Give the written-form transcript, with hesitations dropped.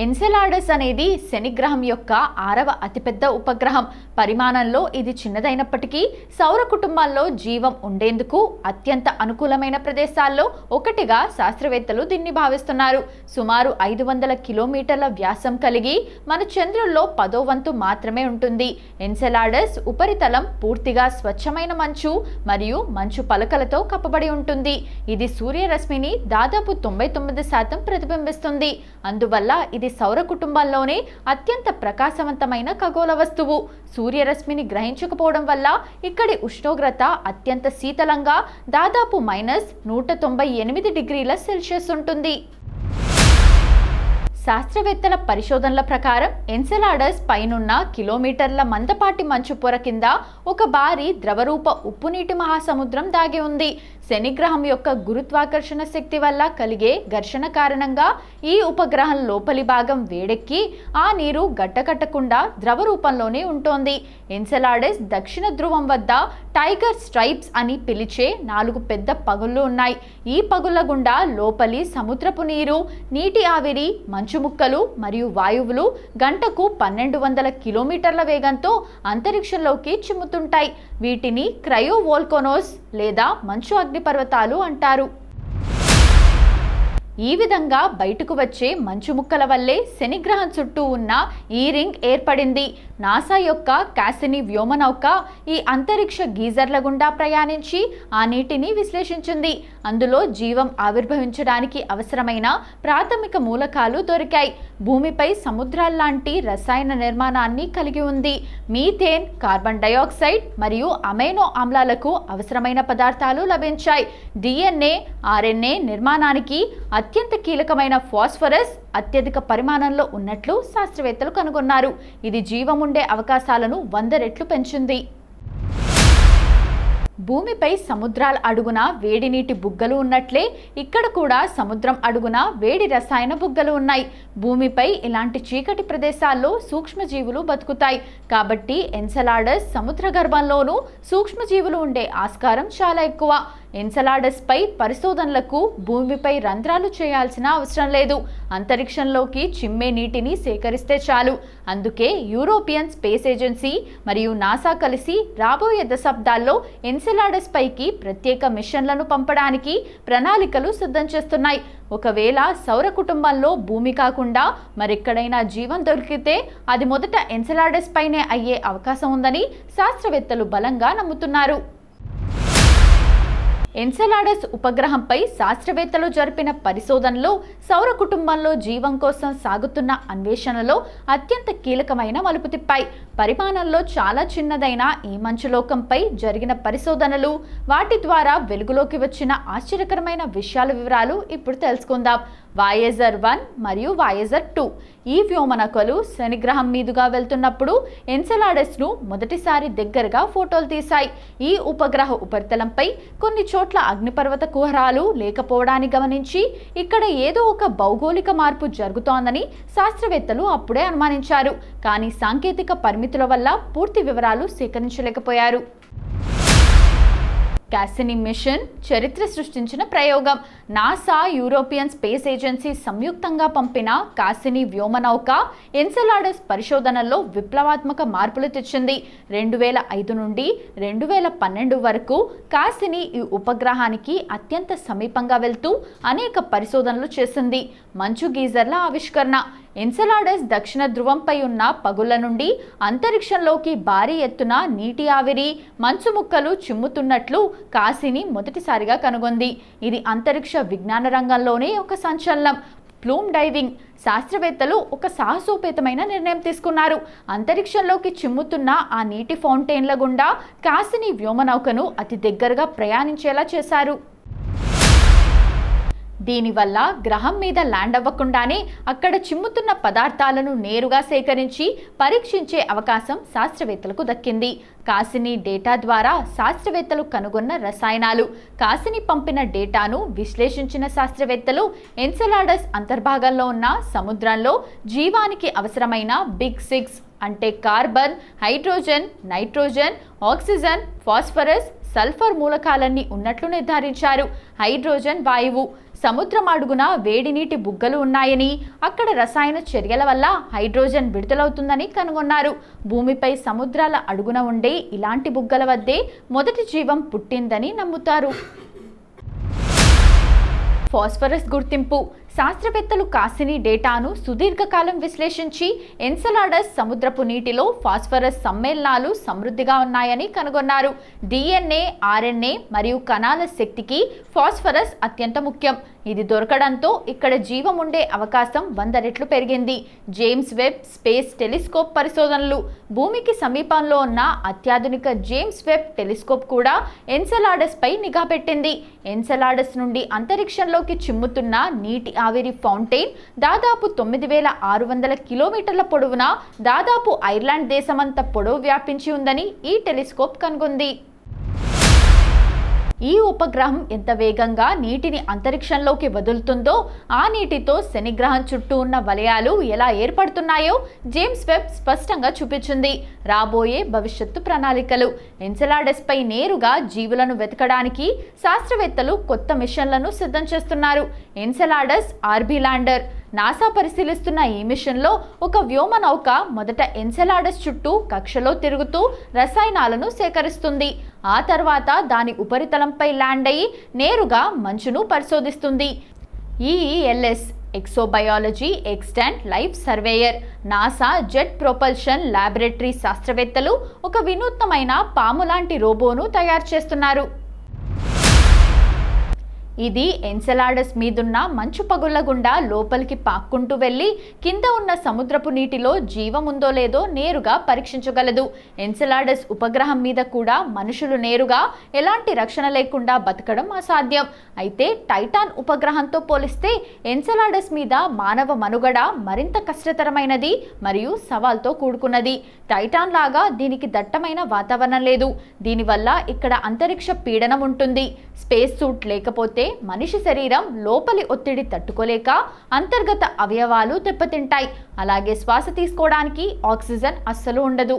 Enceladus అనేది శని గ్రహం యొక్క 6వ అతిపెద్ద ఉపగ్రహం. పరిమాణంలో ఇది చిన్నదైనప్పటికీ సౌర కుటుంబాల్లో జీవం ఉండేందుకు అత్యంత అనుకూలమైన ప్రదేశాల్లో ఒకటిగా శాస్త్రవేత్తలు దీన్ని భావిస్తున్నారు. సుమారు 500 కిలోమీటర్ల వ్యాసం కలిగి మన చంద్రుల్లో 10వ వంతు మాత్రమే ఉంటుంది. ఎన్సెలాడస్ ఉపరితలం పూర్తిగా స్వచ్ఛమైన మంచు మరియు మంచు పలకలతో కప్పబడి ఉంటుంది. ఇది సూర్యరశ్మిని దాదాపు 99% ప్రతిబింబిస్తుంది. అందువల్ల ఇది సౌర కుటుంబంలోనే అత్యంత ప్రకాశవంతమైన ఖగోళ వస్తువు. సూర్యరశ్మిని గ్రహించకపోవడం వల్ల ఇక్కడి ఉష్ణోగ్రత అత్యంత శీతలంగా దాదాపు -198 ఉంటుంది. శాస్త్రవేత్తల పరిశోధనల ప్రకారం ఎన్సెలాడస్ పైనున్న కిలోమీటర్ల మందపాటి మంచు పొర కింద ఒక భారీ ద్రవరూప ఉప్పునీటి మహాసముద్రం దాగి ఉంది. శని గ్రహం యొక్క గురుత్వాకర్షణ శక్తి వల్ల కలిగే ఘర్షణ కారణంగా ఈ ఉపగ్రహం లోపలి భాగం వేడెక్కి ఆ నీరు గడ్డకట్టకుండా ద్రవ రూపంలోనే ఉంటోంది. ఎన్సెలాడస్ దక్షిణ ధ్రువం వద్ద టైగర్ స్ట్రైప్స్ అని పిలిచే 4 పెద్ద పగుళ్లు ఉన్నాయి. ఈ పగుళ్ల గుండా లోపలి సముద్రపు నీరు, నీటి ఆవిరి, మంచు ముక్కలు మరియు వాయువులు గంటకు 1200 కిలోమీటర్ల వేగంతో అంతరిక్షంలోకి చిమ్ముతుంటాయి. వీటిని క్రయోవోల్కనోస్ లేదా మంచు అగ్నిపర్వతాలు అంటారు. ఈ విధంగా బయటకు వచ్చే మంచు ముక్కల వల్లే శని గ్రహం చుట్టూ ఉన్న ఈ రింగ్ ఏర్పడింది. నాసా యొక్క కాసినీ వ్యోమనౌక ఈ అంతరిక్ష గీజర్ల గుండా ప్రయాణించి ఆ నీటిని విశ్లేషించింది. అందులో జీవం ఆవిర్భవించడానికి అవసరమైన ప్రాథమిక మూలకాలు దొరికాయి. భూమిపై సముద్రాల్లాంటి రసాయన నిర్మాణాన్ని కలిగి ఉంది. మీథేన్, కార్బన్ డయాక్సైడ్ మరియు అమైనో ఆమ్లాలకు అవసరమైన పదార్థాలు లభించాయి. DNA, RNA నిర్మాణానికి అత్యంత కీలకమైన ఫాస్ఫరస్ అత్యధిక పరిమాణంలో ఉన్నట్లు శాస్త్రవేత్తలు కనుగొన్నారు. ఇది జీవం ఉండే అవకాశాలను 100 రెట్లు పెంచింది. భూమిపై సముద్రాల అడుగున వేడి నీటి బుగ్గలు ఉన్నట్లే ఇక్కడ కూడా సముద్రం అడుగున వేడి రసాయన బుగ్గలు ఉన్నాయి. భూమిపై ఇలాంటి చీకటి ప్రదేశాల్లో సూక్ష్మజీవులు బతుకుతాయి. కాబట్టి ఎన్సెలాడస్ సముద్ర గర్భంలోనూ సూక్ష్మజీవులు ఉండే ఆస్కారం చాలా ఎక్కువ. ఎన్సెలాడస్ పై పరిశోధనలకు భూమిపై రంధ్రాలు చేయాల్సిన అవసరం లేదు. అంతరిక్షంలోకి చిమ్మే నీటిని సేకరిస్తే చాలు. అందుకే యూరోపియన్ స్పేస్ ఏజెన్సీ మరియు నాసా కలిసి రాబోయే దశాబ్దాల్లో ఎన్సెలాడస్ పైకి ప్రత్యేక మిషన్లను పంపడానికి ప్రణాళికలు సిద్ధం చేస్తున్నాయి. ఒకవేళ సౌర కుటుంబంలో భూమి కాకుండా మరెక్కడైనా జీవం దొరికితే అది మొదట ఎన్సెలాడస్ పైనే అయ్యే అవకాశం ఉందని శాస్త్రవేత్తలు బలంగా నమ్ముతున్నారు. ఎన్సెలాడస్ ఉపగ్రహంపై శాస్త్రవేత్తలు జరిపిన పరిశోధనలు సౌర కుటుంబంలో జీవం కోసం సాగుతున్న అన్వేషణలో అత్యంత కీలకమైన మలుపు తిప్పాయి. పరిమాణంలో చాలా చిన్నదైన ఈ మంచులోకంపై జరిగిన పరిశోధనలు, వాటి ద్వారా వెలుగులోకి వచ్చిన ఆశ్చర్యకరమైన విషయాల వివరాలు ఇప్పుడు తెలుసుకుందాం. వాయేజర్ 1 మరియు వాయేజర్ 2 ఈ వ్యోమనౌకలు శని గ్రహం మీదుగా వెళ్తున్నప్పుడు ఎన్సెలాడస్ను మొదటిసారి దగ్గరగా ఫోటోలు తీశాయి. ఈ ఉపగ్రహ ఉపరితలంపై కొన్ని చోట్ల అగ్నిపర్వత కుహరాలు లేకపోవడాన్ని గమనించి ఇక్కడ ఏదో ఒక భౌగోళిక మార్పు జరుగుతోందని శాస్త్రవేత్తలు అప్పుడే అనుమానించారు. కానీ సాంకేతిక పరిమితుల వల్ల పూర్తి వివరాలు సేకరించలేకపోయారు. కాసినీ మిషన్ చరిత్ర సృష్టించిన ప్రయోగం. నాసా, యూరోపియన్ స్పేస్ ఏజెన్సీ సంయుక్తంగా పంపిన కాసినీ వ్యోమనౌక ఎన్సెలాడస్ పరిశోధనల్లో విప్లవాత్మక మార్పులు తెచ్చింది. 2005 నుండి 2012 వరకు కాసినీ ఈ ఉపగ్రహానికి అత్యంత సమీపంగా వెళ్తూ అనేక పరిశోధనలు చేసింది. మంచు గీజర్ల ఆవిష్కరణ. ఎన్సెలాడస్ దక్షిణ ధ్రువంపై ఉన్న పగుళ్ల నుండి అంతరిక్షంలోకి భారీ ఎత్తున నీటి ఆవిరి, మంచు ముక్కలు చిమ్ముతున్నట్లు కాసినీ మొదటిసారిగా కనుగొంది. ఇది అంతరిక్ష విజ్ఞాన రంగంలోనే ఒక సంచలనం. Plume diving. శాస్త్రవేత్తలు ఒక సాహసోపేతమైన నిర్ణయం తీసుకున్నారు. అంతరిక్షంలోకి చిమ్ముతున్న ఆ నీటి ఫౌంటైన్ల గుండా కాసినీ వ్యోమనౌకను అతి దగ్గరగా ప్రయాణించేలా చేశారు. దీనివల్ల గ్రహం మీద ల్యాండ్ అవ్వకుండానే అక్కడ చిమ్ముతున్న పదార్థాలను నేరుగా సేకరించి పరీక్షించే అవకాశం శాస్త్రవేత్తలకు దక్కింది. కాసినీ డేటా ద్వారా శాస్త్రవేత్తలు కనుగొన్న రసాయనాలు. కాసినీ పంపిన డేటాను విశ్లేషించిన శాస్త్రవేత్తలు ఎన్సెలాడస్ అంతర్భాగంలో ఉన్న సముద్రంలో జీవానికి అవసరమైన బిగ్ 6 అంటే carbon, hydrogen, nitrogen, oxygen, phosphorus, sulphur మూలకాలన్నీ ఉన్నట్లు నిర్ధారించారు. హైడ్రోజన్ వాయువు సముద్రం అడుగున వేడి నీటి బుగ్గలు ఉన్నాయని, అక్కడ రసాయన చర్యల వల్ల హైడ్రోజన్ విడుదలవుతుందని కనుగొన్నారు. భూమిపై సముద్రాల అడుగున ఉండే ఇలాంటి బుగ్గల వద్దే మొదటి జీవం పుట్టిందని నమ్ముతారు. ఫాస్ఫరస్ గుర్తింపు. శాస్త్రవేత్తలు కాసిని డేటాను సుదీర్ఘకాలం విశ్లేషించి ఎన్సెలాడస్ సముద్రపు నీటిలో ఫాస్ఫరస్ సమ్మేళనాలు సమృద్ధిగా ఉన్నాయని కనుగొన్నారు. DNA, RNA మరియు కణాల శక్తికి ఫాస్ఫరస్ అత్యంత ముఖ్యం. ఇది దొరకడంతో ఇక్కడ జీవం ఉండే అవకాశం 100 రెట్లు పెరిగింది. జేమ్స్ వెబ్ స్పేస్ టెలిస్కోప్ పరిశోధనలు. భూమికి సమీపంలో ఉన్న అత్యాధునిక జేమ్స్ వెబ్ టెలిస్కోప్ కూడా ఎన్సెలాడస్ పై నిఘా పెట్టింది. ఎన్సెలాడస్ నుండి అంతరిక్షంలోకి చిమ్ముతున్న నీటి ఆవిరి ఫౌంటైన్ దాదాపు 9600 కిలోమీటర్ల పొడవున దాదాపు ఐర్లాండ్ దేశమంత పొడవు వ్యాపించి ఉందని ఈ టెలిస్కోప్ కనుగొంది. ఈ ఉపగ్రహం ఎంత వేగంగా నీటిని అంతరిక్షంలోకి వదులుతుందో, ఆ నీటితో శనిగ్రహం చుట్టూ ఉన్న వలయాలు ఎలా ఏర్పడుతున్నాయో జేమ్స్ వెబ్ స్పష్టంగా చూపించింది. రాబోయే భవిష్యత్తు ప్రణాళికలు. ఎన్సెలాడస్ పై నేరుగా జీవులను వెతకడానికి శాస్త్రవేత్తలు కొత్త మిషన్లను సిద్ధం చేస్తున్నారు. Enceladus RB lander. నాసా పరిశీలిస్తున్న ఈ మిషన్లో ఒక వ్యోమ నౌక మొదట ఎన్సెలాడస్ చుట్టూ కక్షలో తిరుగుతూ రసాయనాలను సేకరిస్తుంది. ఆ తర్వాత దాని ఉపరితలంపై ల్యాండ్ అయ్యి నేరుగా మంచును పరిశోధిస్తుంది. EELS exobiology extant life surveyor. NASA jet propulsion laboratory శాస్త్రవేత్తలు ఒక వినూత్నమైన పాము లాంటి రోబోను తయారు చేస్తున్నారు. ఇది ఎన్సెలాడస్ మీదున్న మంచు పగుళ్ల గుండా లోపలికి పాక్కుంటూ వెళ్ళి కింద ఉన్న సముద్రపు నీటిలో జీవం ఉందో లేదో నేరుగా పరీక్షించగలదు. ఎన్సెలాడస్ ఉపగ్రహం మీద కూడా మనుషులు నేరుగా ఎలాంటి రక్షణ లేకుండా బతకడం అసాధ్యం. అయితే టైటాన్ ఉపగ్రహంతో పోలిస్తే ఎన్సెలాడస్ మీద మానవ మనుగడ మరింత కష్టతరమైనది మరియు సవాల్తో కూడుకున్నది. టైటాన్ లాగా దీనికి దట్టమైన వాతావరణం లేదు. దీనివల్ల ఇక్కడ అంతరిక్ష పీడనం ఉంటుంది. స్పేస్ సూట్ లేకపోతే మనిషి శరీరం లోపలి ఒత్తిడి తట్టుకోలేక అంతర్గత అవయవాలు దెబ్బతింటాయి. అలాగే శ్వాస తీసుకోవడానికి ఆక్సిజన్ అస్సలు ఉండదు.